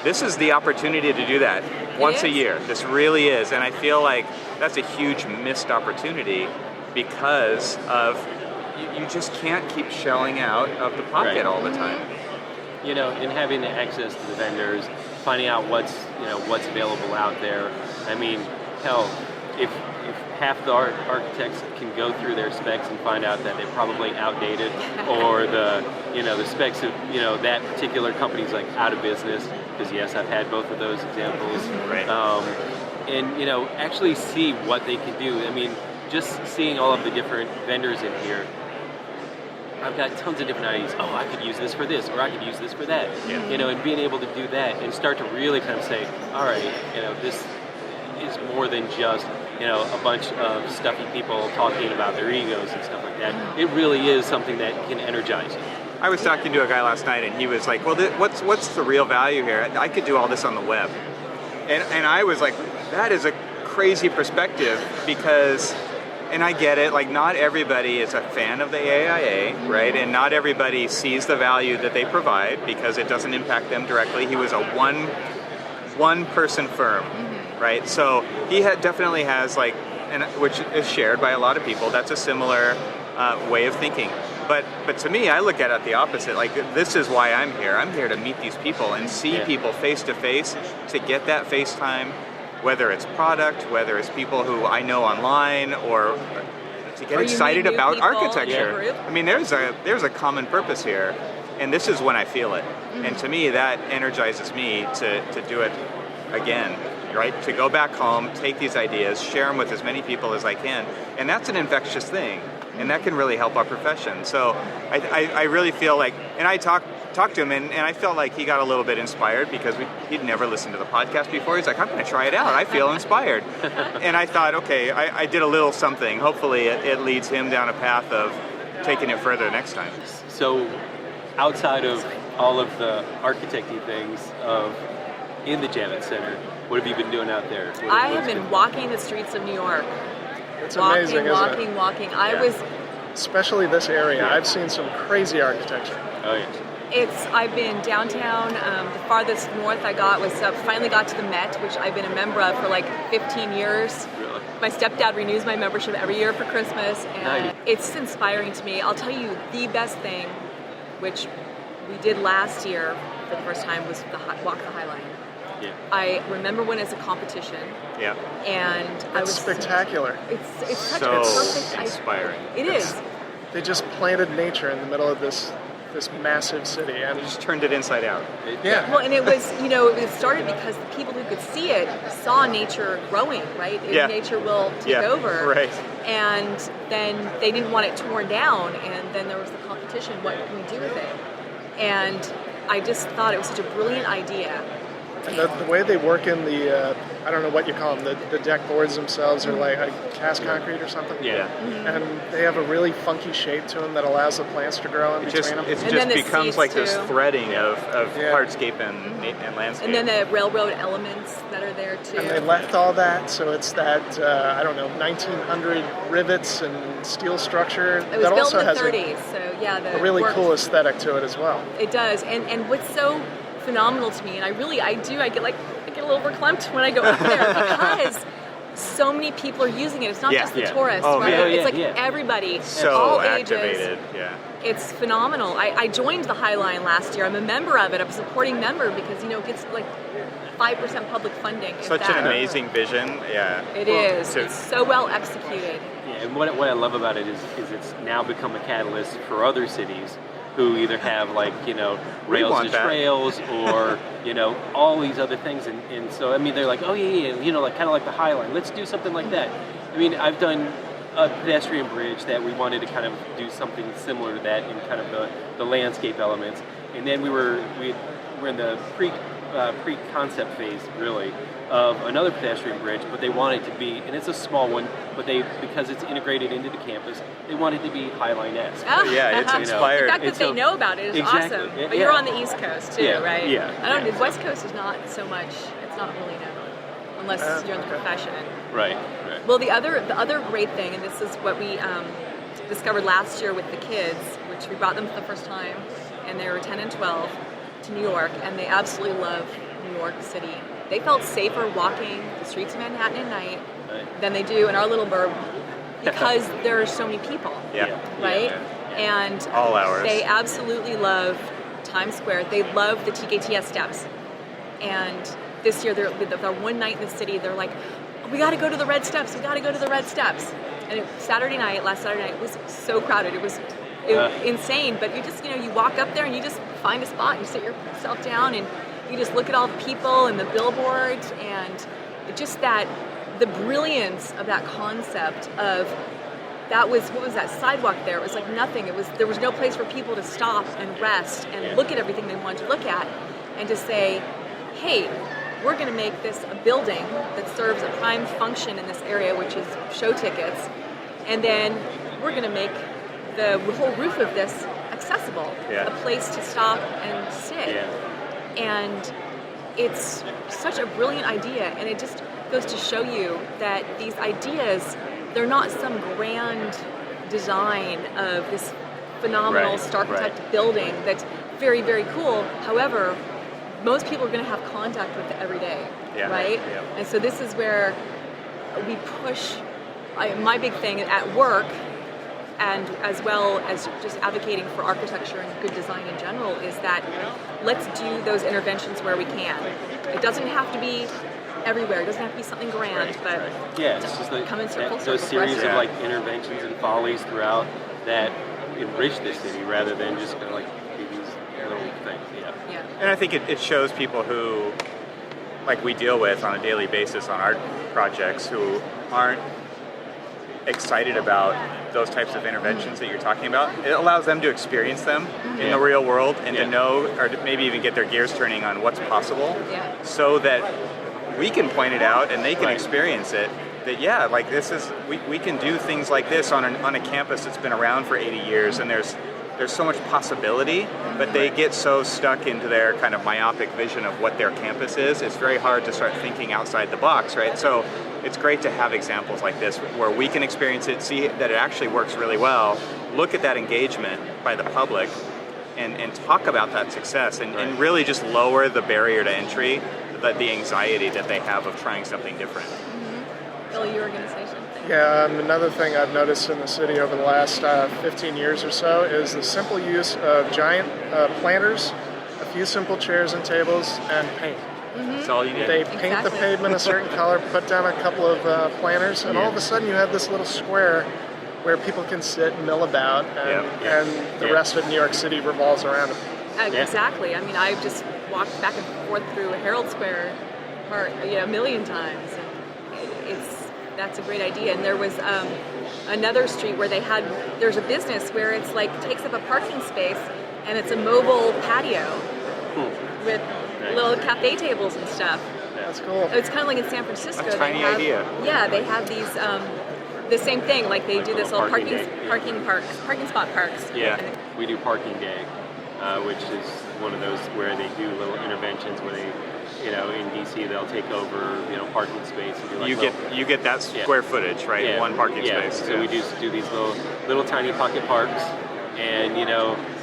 This is the opportunity to do that once a year. This really is. And I feel like that's a huge missed opportunity because of you just can't keep shelling out of the pocket all the time. And having access to the vendors, finding out what's available out there. I mean, hell, if half the architects can go through their specs and find out that they're probably outdated, or the specs of that particular company's like out of business, because yes, I've had both of those examples. Right. And actually see what they can do. I mean, just seeing all of the different vendors in here, I've got tons of different ideas. Oh, I could use this for this, or I could use this for that. And being able to do that and start to really kind of say, all right, this is more than just a bunch of stuffy people talking about their egos and stuff like that. It really is something that can energize you. I was talking to a guy last night, and he was like, "Well, what's the real value here? I could do all this on the web," and I was like, "That is a crazy perspective because." And I get it, like not everybody is a fan of the AIA, right? And not everybody sees the value that they provide because it doesn't impact them directly. He was a one person firm, right? So he definitely has which is shared by a lot of people. That's a similar way of thinking. But to me, I look at it the opposite. Like this is why I'm here. I'm here to meet these people and see people face to face, to get that face time. Whether it's product, whether it's people who I know online, or to get excited about architecture. I mean, there's a common purpose here, and this is when I feel it. And to me, that energizes me to do it again, right? To go back home, take these ideas, share them with as many people as I can, and that's an infectious thing, and that can really help our profession. So I really feel like, and I talked to him, and I felt like he got a little bit inspired because he'd never listened to the podcast before. He's like, I'm going to try it out. I feel inspired. And I thought, okay, I did a little something. Hopefully it leads him down a path of taking it further next time. So outside of all of the architecty things in the Javits Center, what have you been doing out there? I have been walking the streets of New York It's amazing, isn't it? Walking. Especially this area. I've seen some crazy architecture. Oh yeah. I've been downtown. The farthest north I got was finally got to the Met, which I've been a member of for like 15 years. Really? My stepdad renews my membership every year for Christmas, and Nice. it's inspiring to me. I'll tell you the best thing, which we did last year for the first time, was walk the High Line. Yeah. I remember when it's a competition, Yeah. and I It's was spectacular. It's such So a perfect inspiring. It is. They just planted nature in the middle of this massive city, and Just turned it inside out. yeah. Well, and it was, it started because the people who could see it saw nature growing, right? Yeah. Nature will take Yeah, over. right. And then they didn't want it torn down, and then there was the competition, what can we do with it? And I just thought it was such a brilliant idea. And the way they work in the, I don't know what you call them, the deck boards themselves are like cast concrete or something. Yeah. And they have a really funky shape to them that allows the plants to grow in It between them. And then the becomes seeds, like this too. threading of Yeah. hardscape and landscape. And then the railroad elements that are there, too. And they left all that, so it's that, 1900 rivets and steel structure It was that built also in the has 30s, so yeah. a really cool aesthetic to it as well. It does, and what's so phenomenal to me, and I get a little verklempt when I go up there because so many people are using it. It's not Yeah. just the Yeah. tourists, Oh, right? yeah, it's like yeah. everybody, so all activated. ages. Yeah. It's phenomenal. I joined the High Line last year. I'm a member of it. I'm a supporting member because it gets like 5% public funding. if Such that. an amazing vision. Yeah. It is. So- It's so well executed. Yeah, and what I love about it is it's now become a catalyst for other cities who either have rails want to that. trails or all these other things, and so I mean they're like, oh yeah, like kind of like the High Line, let's do something like that. I mean, I've done a pedestrian bridge that we wanted to kind of do something similar to that in kind of the landscape elements, and then we were in the pre-concept phase really of another pedestrian bridge, but they want it to be, and it's a small one, but because it's integrated into the campus, they want it to be High Line-esque. Yeah, it's inspired. The fact that It's they so- know about it is Exactly. awesome. Yeah, But you're yeah. on the East Coast too, Yeah, right? yeah, I don't. yeah. The West Coast is not so much. It's not really known unless you're in the okay. profession. Right. Well, the other great thing, and this is what we discovered last year with the kids, which we brought them for the first time, and they were 10 and 12 to New York, and they absolutely love New York City. They felt safer walking the streets of Manhattan at night Right. than they do in our little burb because there are so many people. Yeah. Right? Yeah. And All hours. they absolutely love Times Square. They love the TKTS steps. And this year, they're one night in the city, they're like, we got to go to the Red Steps. We got to go to the Red Steps. And last Saturday night, it was so crowded. It was insane. But you walk up there and you just find a spot. You sit yourself down and you just look at all the people and the billboards and just the brilliance of that concept of what was that sidewalk there? It was like nothing. There was no place for people to stop and rest and look at everything they wanted to look at and to say, hey, we're going to make this a building that serves a prime function in this area, which is show tickets, and then we're going to make the whole roof of this accessible, a place to stop and sit. Yeah. And it's such a brilliant idea, and it just goes to show you that these ideas, they're not some grand design of this phenomenal Starchitect building that's very, very cool. However, most people are going to have contact with it every day, right? Yeah. And so this is where we push. My big thing at work, and as well as just advocating for architecture and good design in general, is that let's do those interventions where we can. It doesn't have to be everywhere. It doesn't have to be something grand, but Yeah, it's just come in circle, those circle, series circle. of interventions and follies throughout that enrich the city rather than just kind of do these little things. Yeah. And I think it shows people who, we deal with on a daily basis on our projects, who aren't excited about those types of interventions that you're talking about. It allows them to experience them in the real world and to know, or to maybe even get their gears turning on what's possible, so that we can point it out and they can experience it. That this is we can do things like this on a campus that's been around for 80 years, and there's so much possibility, but they get so stuck into their kind of myopic vision of what their campus is. It's very hard to start thinking outside the box, right? So it's great to have examples like this where we can experience it, see that it actually works really well, look at that engagement by the public, and talk about that success, and really just lower the barrier to entry, the anxiety that they have of trying something different. Bill, you were going to say something? Yeah, another thing I've noticed in the city over the last 15 years or so is the simple use of giant planters, a few simple chairs and tables, and paint. That's all you need. They paint the pavement a certain color, put down a couple of planters, and all of a sudden you have this little square where people can sit and mill about, and the rest of New York City revolves around it. Exactly. I mean, I've just walked back and forth through Herald Square Park, a million times. And that's a great idea. And there was another street where there's a business where it's like takes up a parking space, and it's a mobile patio with little cafe tables and stuff. That's cool. It's kind of like in San Francisco. A tiny idea. Yeah, they have these the same thing. Like they do this little parking spot parks. Yeah, we do parking day, which is one of those where they do little interventions where they, in DC they'll take over, parking space. And do like you get that square footage, right? Yeah. One parking space. So we do these little tiny pocket parks, and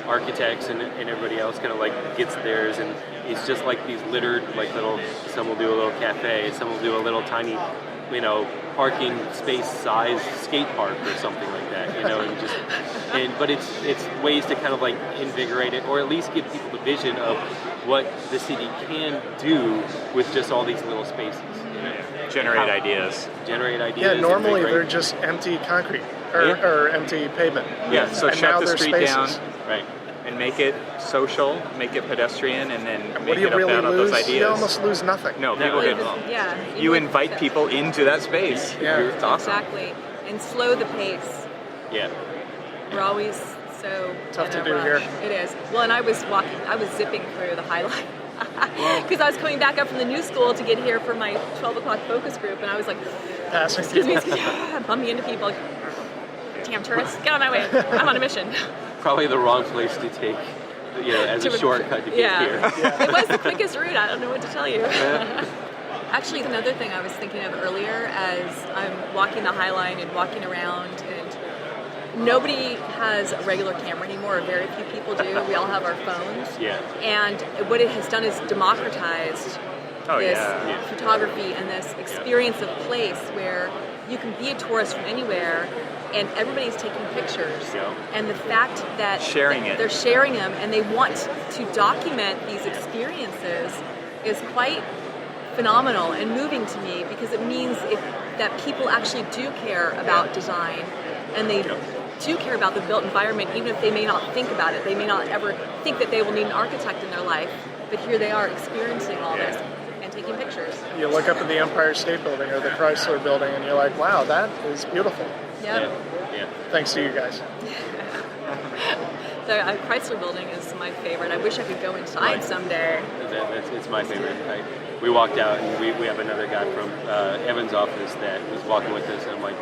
architects and everybody else kind of like gets theirs, and it's just like these littered some will do a little cafe, some will do a little tiny parking space size skate park or something like that, but it's ways to kind of like invigorate it, or at least give people the vision of what the city can do with just all these little spaces. Generate ideas. Yeah, normally they're just empty concrete or empty pavement. Yeah, so shut the street down, right, and make it social, make it pedestrian, and then make what do you it really about lose? those ideas. You almost lose nothing. No, people get you invite people into that space. Yeah, it's awesome. Exactly, and slow the pace. Yeah, we're always so tough to do rush. here. It is. Well, and I was zipping through the High Line because I was coming back up from the new school to get here for my 12 o'clock focus group, and I was like, passing excuse me, people. bumping into people. Like, damn tourists, get on my way. I'm on a mission. Probably the wrong place to take, as a shortcut to get here. Yeah. It was the quickest route. I don't know what to tell you. Actually, another thing I was thinking of earlier as I'm walking the High Line and walking around, and nobody has a regular camera anymore, or very few people do. We all have our phones. Yeah. And what it has done is democratized this photography and this experience of place where you can be a tourist from anywhere, and everybody's taking pictures. Yeah. And the fact that they're sharing them and they want to document these experiences is quite phenomenal and moving to me, because it means that people actually do care about design, and they do care about the built environment, even if they may not think about it. They may not ever think that they will need an architect in their life, but here they are experiencing all this and taking pictures. You look up at the Empire State Building or the Chrysler Building, and you're like, wow, that is beautiful. Yeah. Thanks to you guys. The Chrysler Building is my favorite. I wish I could go inside someday. It's my favorite. We walked out, and we have another guy from Evan's office that was walking with us, and I'm like,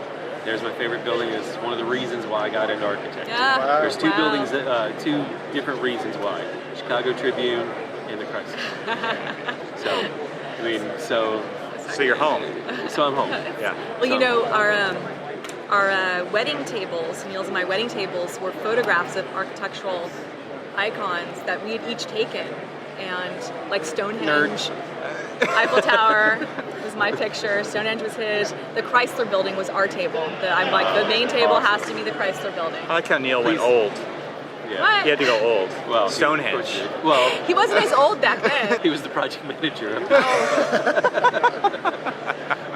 there's my favorite building. It's one of the reasons why I got into architecture. Yeah. Wow. There's two buildings, two different reasons why. Chicago Tribune and the Chrysler. So you're home. So I'm home. Yeah. Well, our wedding tables, Neal's and my wedding tables, were photographs of architectural icons that we had each taken. And like Stonehenge, Eiffel Tower was my picture, Stonehenge was his, the Chrysler Building was our table. I'm like, the main table has to be the Chrysler Building. I like how Neal went old. Yeah. What? He had to go old. Well, Stonehenge. He wasn't as old back then. He was the project manager.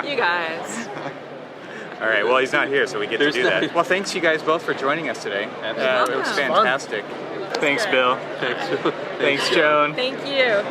You guys. All right, well, he's not here, so we get to do that. Well, thanks you guys both for joining us today. It was fantastic. Thanks, Bill. Thanks. Thanks, Joan. Thank you.